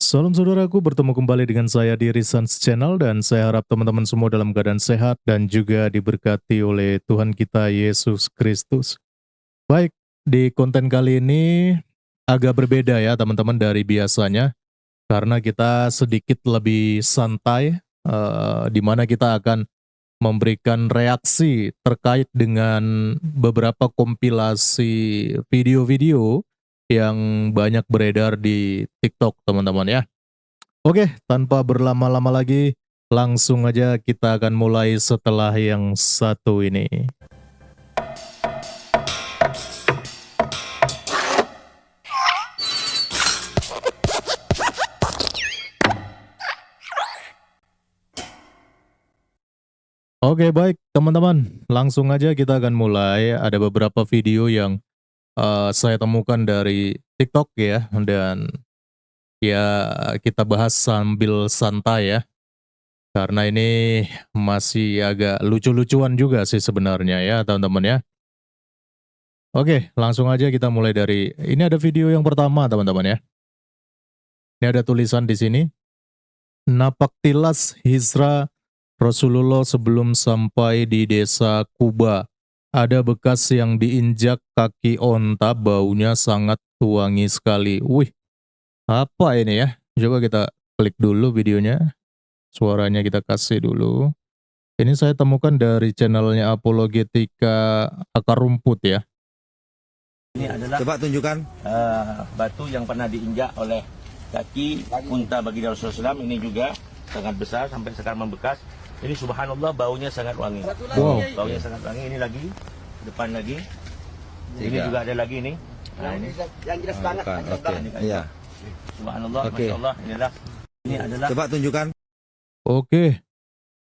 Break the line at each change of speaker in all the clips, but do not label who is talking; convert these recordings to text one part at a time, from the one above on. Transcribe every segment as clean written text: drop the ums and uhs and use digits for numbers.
Salam saudaraku, bertemu kembali dengan saya di Risans Channel dan saya harap teman-teman semua dalam keadaan sehat dan juga diberkati oleh Tuhan kita Yesus Kristus. Baik, di konten kali ini agak berbeda ya teman-teman dari biasanya karena kita sedikit lebih santai di mana kita akan memberikan reaksi terkait dengan beberapa kompilasi video-video yang banyak beredar di TikTok teman-teman ya. Oke, tanpa berlama-lama lagi, langsung aja kita akan mulai setelah yang satu ini. Oke, baik teman-teman, langsung aja kita akan mulai. Ada beberapa video yang saya temukan dari TikTok ya, dan ya kita bahas sambil santai ya. Karena ini masih agak lucu-lucuan juga sih sebenarnya ya teman-teman ya. Oke, langsung aja kita mulai dari ini ada video yang pertama teman-teman ya. Ini ada tulisan di sini. Napak tilas Hizra Rasulullah sebelum sampai di desa Kuba. Ada bekas yang diinjak kaki onta, baunya sangat wangi sekali. Wih, apa ini ya? Coba kita klik dulu videonya. Suaranya kita kasih dulu. Ini saya temukan dari channelnya Apologetika Akar Rumput ya.
Ini adalah
Coba tunjukkan.
batu yang pernah diinjak oleh kaki unta baginda Rasulullah SAW. Ini juga sangat besar sampai sekarang membekas. Ini subhanallah baunya sangat wangi.
Wow.
Baunya sangat wangi. Ini lagi depan lagi. Ini
Tiga.
juga ada lagi nih. Nah, ini
Yang jelas banget.
Bukan, oke. Iya.
subhanallah,
Oke.
masya Allah. Ini adalah
Coba tunjukkan.
Oke.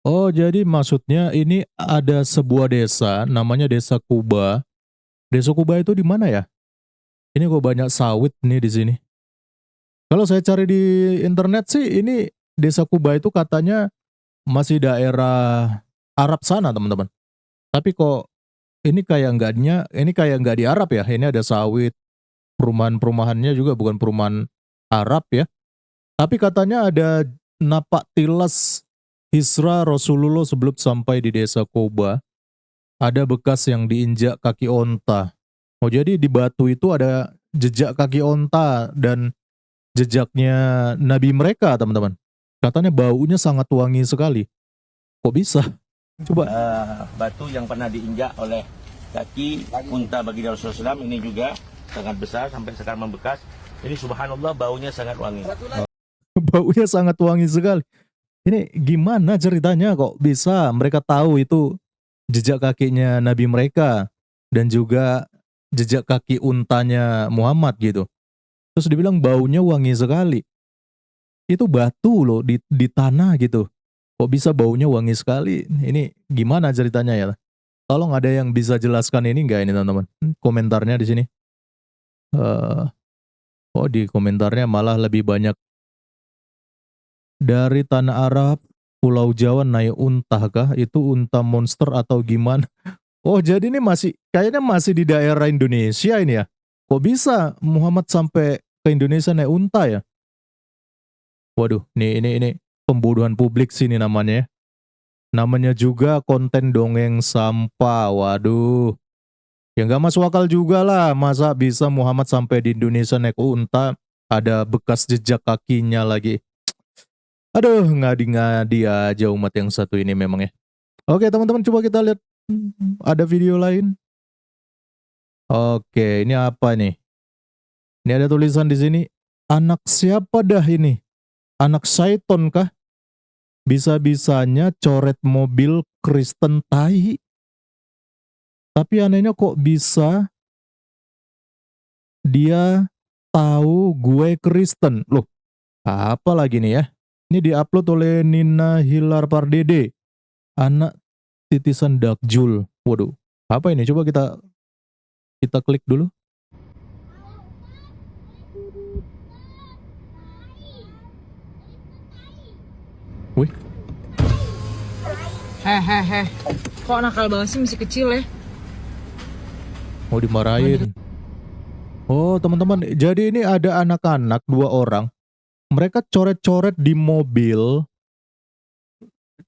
Oh, jadi maksudnya ini ada sebuah desa, namanya Desa Kuba. Desa Kuba itu di mana ya? Ini kok banyak sawit nih di sini. Kalau saya cari di internet sih, ini Desa Kuba itu katanya masih daerah Arab sana, teman-teman. Tapi kok ini kayak nggak di Arab ya? Ini ada sawit, perumahan-perumahannya juga bukan perumahan Arab ya. Tapi katanya ada napak tilas Hizra Rasulullah sebelum sampai di desa Kuba. Ada bekas yang diinjak kaki onta. Oh, jadi di batu itu ada jejak kaki onta dan jejaknya Nabi mereka, teman-teman. Katanya baunya sangat wangi sekali. Kok bisa? Coba.
batu yang pernah diinjak oleh kaki unta baginda Rasulullah SAW. Ini juga sangat besar sampai sekarang membekas. Ini subhanallah baunya sangat wangi.
Baunya sangat wangi sekali. Ini gimana ceritanya kok bisa mereka tahu itu jejak kakinya Nabi mereka dan juga jejak kaki untanya Muhammad gitu. Terus dibilang baunya wangi sekali. Itu batu loh di tanah gitu. Kok bisa baunya wangi sekali? Ini gimana ceritanya ya? Tolong ada yang bisa jelaskan ini enggak ini teman-teman? Komentarnya di sini. Oh, di komentarnya malah lebih banyak dari tanah Arab, Pulau Jawa naik unta kah? Itu unta monster atau gimana? Oh, jadi ini kayaknya masih di daerah Indonesia ini ya. Kok bisa Muhammad sampai ke Indonesia naik unta ya? Waduh, ini pembunuhan publik sini namanya ya. Namanya juga konten dongeng sampah. Waduh. Ya nggak masuk akal juga lah. Masa bisa Muhammad sampai di Indonesia naik unta, ada bekas jejak kakinya lagi. Aduh, ngadi-ngadi aja umat yang satu ini memang ya. Oke teman-teman, coba kita lihat ada video lain. Oke, ini apa nih? Ini ada tulisan di sini. Anak siapa dah ini? Anak Syaiton kah? Bisa-bisanya coret mobil Kristen tai. Tapi anehnya kok bisa dia tahu gue Kristen? Loh, apa lagi nih ya? Ini diupload oleh Nina Hilar Pardede. Anak titisan Dakjul. Waduh, apa ini? Coba kita klik dulu. Wih,
Hehehe. Kok nakal banget sih, masih kecil ya?
mau dimarahin. Oh, teman-teman, jadi ini ada anak-anak 2 orang mereka coret-coret di mobil.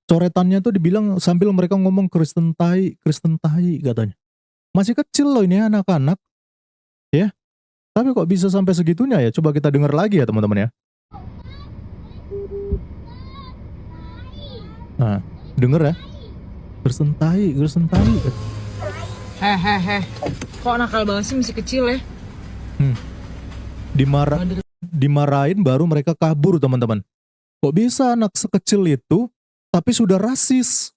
Coretannya tuh dibilang sambil mereka ngomong Kristen tai katanya. Masih kecil loh ini anak-anak, ya. Tapi kok bisa sampai segitunya ya? Coba kita dengar lagi ya teman-teman ya. Nah, denger ya. Kristen tai.
Hehehe. Kok nakal banget sih masih kecil ya?
Dimarahin baru mereka kabur teman-teman. Kok bisa anak sekecil itu tapi sudah rasis?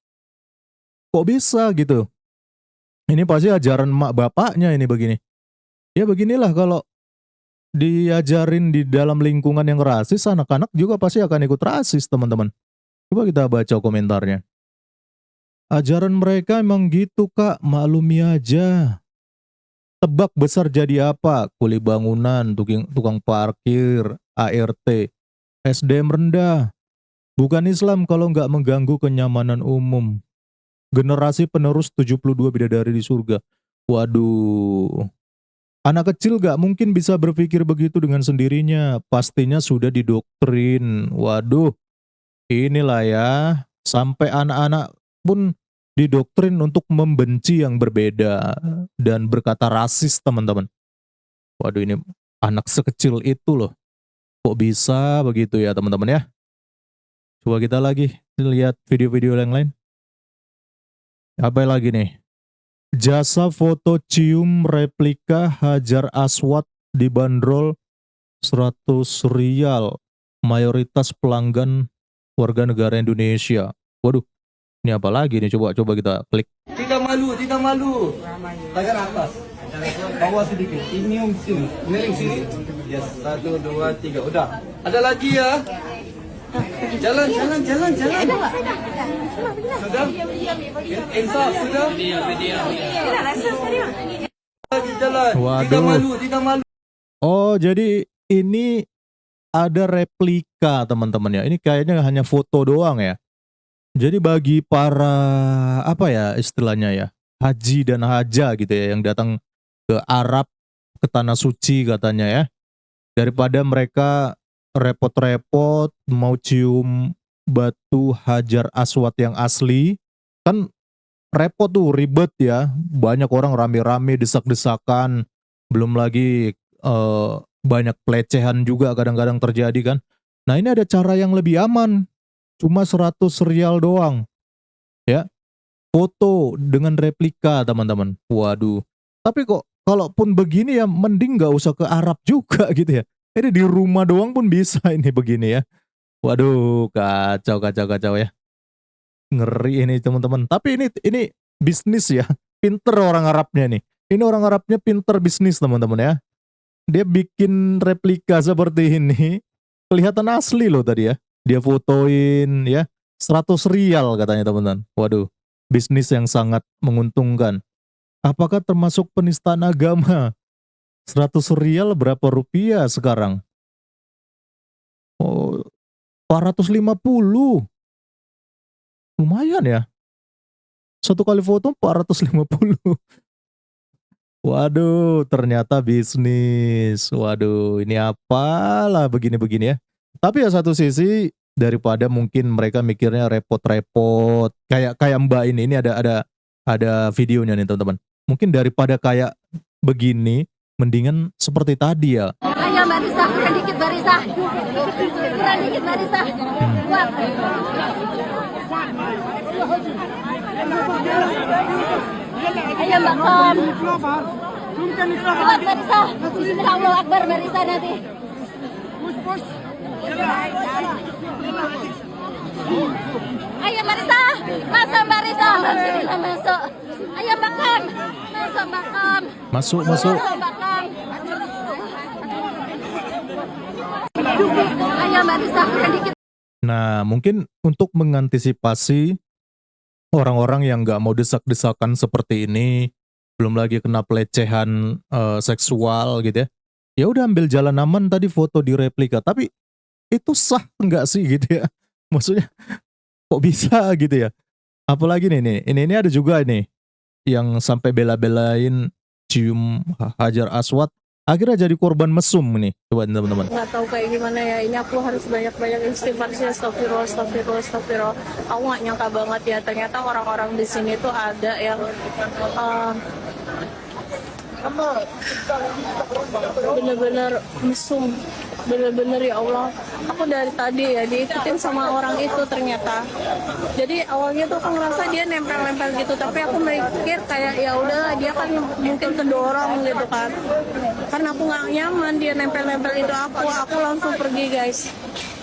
Kok bisa gitu? Ini pasti ajaran mak bapaknya ini begini. Ya beginilah kalau diajarin di dalam lingkungan yang rasis, anak-anak juga pasti akan ikut rasis teman-teman. Coba kita baca komentarnya. Ajaran mereka emang gitu kak, maklumi aja. Tebak besar jadi apa? Kuli bangunan, tukang parkir, ART, SDM rendah. Bukan Islam kalau nggak mengganggu kenyamanan umum. Generasi penerus 72 bidadari di surga. Waduh. Anak kecil gak mungkin bisa berpikir begitu dengan sendirinya. Pastinya sudah didoktrin. Waduh. Inilah ya. Sampai anak-anak pun didoktrin untuk membenci yang berbeda. Dan berkata rasis teman-teman. Waduh ini anak sekecil itu loh. Kok bisa begitu ya teman-teman ya. Coba kita lagi lihat video-video yang lain. Apa lagi nih? Jasa foto cium replika Hajar Aswad dibanderol 100 rial. Mayoritas pelanggan warga negara Indonesia. Waduh, ini apa lagi nih? Coba kita klik.
Tidak malu. Tangan atas. Bawah sedikit. Ini sini. Miring sini. Yes. 1, 2, 3. Udah. Ada lagi ya. Jalan. Sudah? Insaf, sudah? Lagi jalan.
Waduh.
Tidak malu.
Oh, jadi ini ada replika teman-teman ya. Ini kayaknya hanya foto doang ya. Jadi bagi para apa ya istilahnya ya, haji dan haja gitu ya yang datang ke Arab, ke tanah suci katanya ya. Daripada mereka repot-repot mau cium batu Hajar Aswad yang asli, kan repot tuh, ribet ya. Banyak orang rame-rame desak-desakan, belum lagi banyak pelecehan juga kadang-kadang terjadi kan. Nah ini ada cara yang lebih aman, cuma 100 rial doang ya, foto dengan replika teman-teman. Waduh, tapi kok kalaupun begini ya mending gak usah ke Arab juga gitu ya. Ini di rumah doang pun bisa ini begini ya. Waduh, kacau ya. Ngeri ini teman-teman. Tapi ini bisnis ya. Pinter orang Arabnya nih. Ini orang Arabnya pinter bisnis teman-teman ya. Dia bikin replika seperti ini. Kelihatan asli loh tadi ya. Dia fotoin ya. 100 rial katanya teman-teman. Waduh, bisnis yang sangat menguntungkan. Apakah termasuk penistaan agama? 100 rial berapa rupiah sekarang? Oh, 450. Lumayan ya. Satu kali foto 450. Waduh, ternyata bisnis. Waduh, ini apalah begini-begini ya. Tapi ya satu sisi daripada mungkin mereka mikirnya repot-repot. Kayak Mbak ini ada videonya nih teman-teman. Mungkin daripada kayak begini, mendingan seperti tadi ya.
Ayo Mbak Risa, kurang dikit Mbak Risa. Kuat. Ayo Mbak Kom. Kuat Mbak Risa. Bismillah Allahu Akbar Mbak Risa nanti. Ayo Mbak Risa. Masuk Mbak Risa. Alhamdulillah masuk. Ayo Mbak Kom. Masuk Mbak Kom.
Masuk.
Masuk Mbak Kom. Ayo Mbak Risa, kurang dikit.
Nah, mungkin untuk mengantisipasi orang-orang yang nggak mau desak-desakan seperti ini, belum lagi kena pelecehan seksual gitu ya. Ya udah ambil jalan aman tadi, foto di replika. Tapi itu sah nggak sih gitu ya? Maksudnya kok bisa gitu ya? Apalagi nih, ini ada juga nih yang sampai bela-belain cium Hajar Aswad akhirnya jadi korban mesum nih, coba teman-teman.
Nggak tahu kayak gimana ya, ini aku harus banyak-banyak istighfar sih. Astagfirullah, astagfirullah, astagfirullah. Aku nggak nyangka banget ya, ternyata orang-orang di sini tuh ada yang bener-bener mesum, bener-bener ya Allah. Aku dari tadi ya diikutin sama orang itu ternyata. Jadi awalnya tuh aku ngerasa dia nempel-nempel gitu, tapi aku mikir kayak ya udah dia kan mungkin kedorong gitu kan. Karena aku nggak nyaman dia nempel-nempel itu aku langsung pergi guys.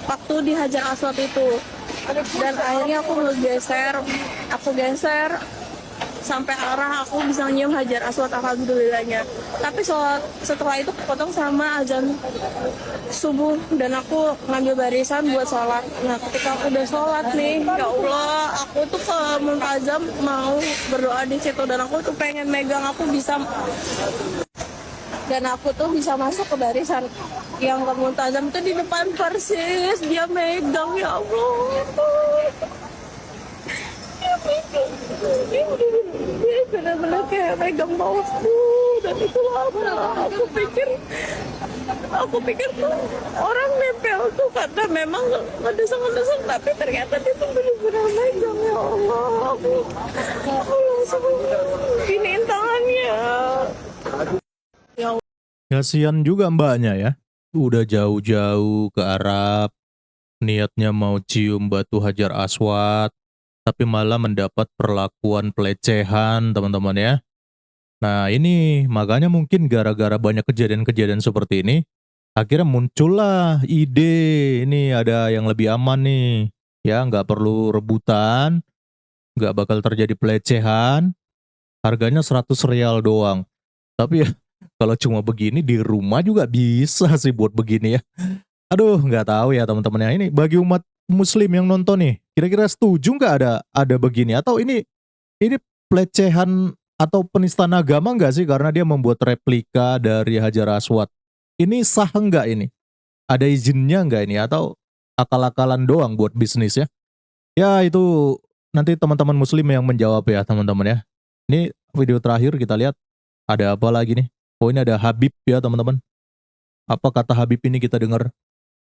Waktu dihajar aswad itu, dan akhirnya aku geser sampai arah aku bisa nyium hajar aswad, alhamdulillahnya. Tapi setelah itu kepotong sama azan subuh dan aku ngambil barisan buat sholat. Nah ketika aku udah sholat nih, ya Allah, aku tuh ke Muntazam mau berdoa di situ dan aku tuh pengen megang, aku tuh bisa masuk ke barisan yang ke Muntazam itu di depan persis dia megang, ya Allah. Dia benar-benar kayak megang bawahku dan itu lama. Aku pikir tuh orang nempel tuh karena memang ngedesak-ngedesak, tapi ternyata dia tuh benar-benar megang, ya Allah. Aku langsung giniin tangannya. Ya
Kasihan juga mbaknya ya, udah jauh-jauh ke Arab, niatnya mau cium batu hajar aswad, tapi malah mendapat perlakuan pelecehan teman-teman ya. Nah ini makanya mungkin gara-gara banyak kejadian-kejadian seperti ini, akhirnya muncullah ide, ini ada yang lebih aman nih, ya nggak perlu rebutan, nggak bakal terjadi pelecehan, harganya 100 rial doang. Tapi ya kalau cuma begini di rumah juga bisa sih buat begini ya. Aduh nggak tahu ya teman-teman ya, ini bagi umat muslim yang nonton nih, kira-kira setuju nggak ada begini, atau ini pelecehan atau penistaan agama nggak sih karena dia membuat replika dari hajar aswad? Ini sah nggak ini? Ada izinnya nggak ini, atau akal-akalan doang buat bisnis ya? Ya itu nanti teman-teman muslim yang menjawab ya teman-teman ya. Ini video terakhir kita lihat ada apa lagi nih? Oh ini ada Habib ya teman-teman. Apa kata Habib ini kita dengar?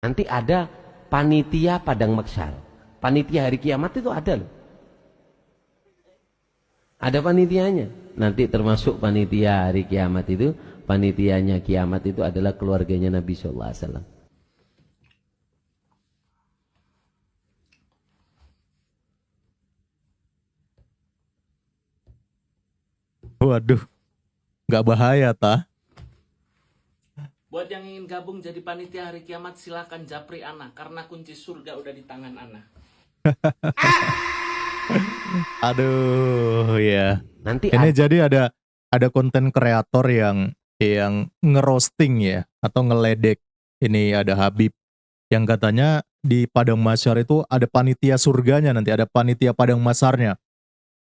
Nanti ada panitia padang mahsyar. Panitia hari kiamat itu ada loh. Ada panitianya. Nanti termasuk panitia hari kiamat itu, panitianya kiamat itu adalah keluarganya Nabi sallallahu alaihi wasallam.
Waduh, nggak bahaya tah?
Buat yang ingin gabung jadi panitia hari kiamat, silahkan japri Ana, karena kunci surga udah di tangan Ana.
Aduh ya.
Nanti
Ini jadi ada konten kreator yang ngerosting ya atau ngeledek. Ini ada Habib yang katanya di Padang Mahsyar itu ada panitia surganya, nanti ada panitia Padang Mahsyarnya.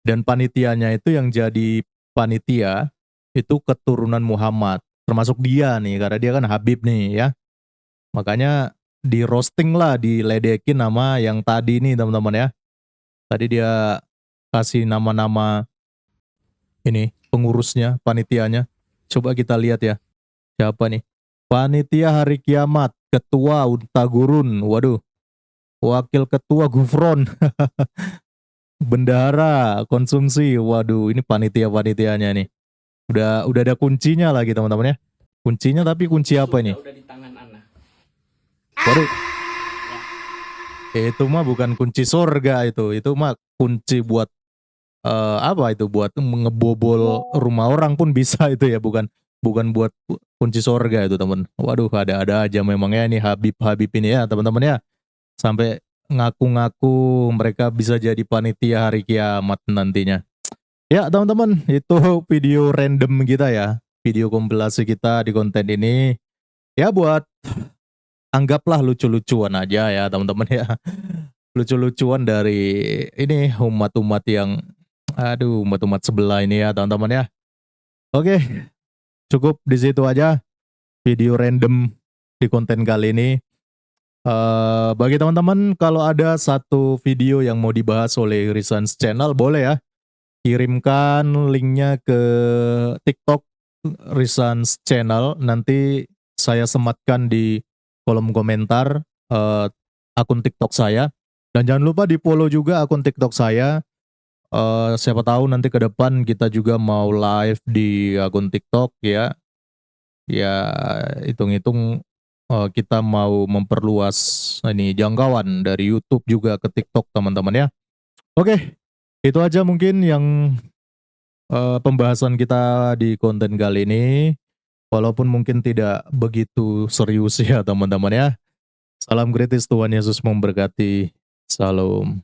Dan panitianya itu yang jadi panitia itu keturunan Muhammad. Termasuk dia nih, karena dia kan Habib nih ya. Makanya di roasting lah, diledekin nama yang tadi nih teman-teman ya. Tadi dia kasih nama-nama ini pengurusnya, panitianya. Coba kita lihat ya. Siapa nih? Panitia Hari Kiamat, Ketua Untagurun, waduh. Wakil Ketua Gufron. Bendahara Konsumsi, waduh ini panitia-panitianya nih. Udah ada kuncinya lagi teman-teman ya. Kuncinya tapi kunci apa ini?
Udah di tangan Ana.
Waduh. Itu mah bukan kunci surga itu mah kunci buat apa itu, buat ngebobol rumah orang pun bisa itu ya, bukan buat kunci surga itu teman. Waduh ada aja memangnya ini Habib ini ya teman-teman ya. Sampai ngaku-ngaku mereka bisa jadi panitia hari kiamat nantinya. Ya teman-teman, itu video random kita ya, video kompilasi kita di konten ini. Ya buat anggaplah lucu-lucuan aja ya teman-teman ya. Lucu-lucuan dari ini umat-umat yang umat-umat sebelah ini ya teman-teman ya. Oke, cukup di situ aja video random di konten kali ini. Bagi teman-teman kalau ada satu video yang mau dibahas oleh Rizan's Channel, boleh ya kirimkan linknya ke TikTok Rizan's channel, nanti saya sematkan di kolom komentar akun TikTok saya. Dan jangan lupa di follow juga akun TikTok saya. Siapa tahu nanti ke depan kita juga mau live di akun TikTok ya. Ya hitung-hitung kita mau memperluas ini jangkauan dari YouTube juga ke TikTok teman-teman ya. Oke, itu aja mungkin yang pembahasan kita di konten kali ini. Walaupun mungkin tidak begitu serius ya teman-teman ya. Salam kritis, Tuhan Yesus memberkati. Salam.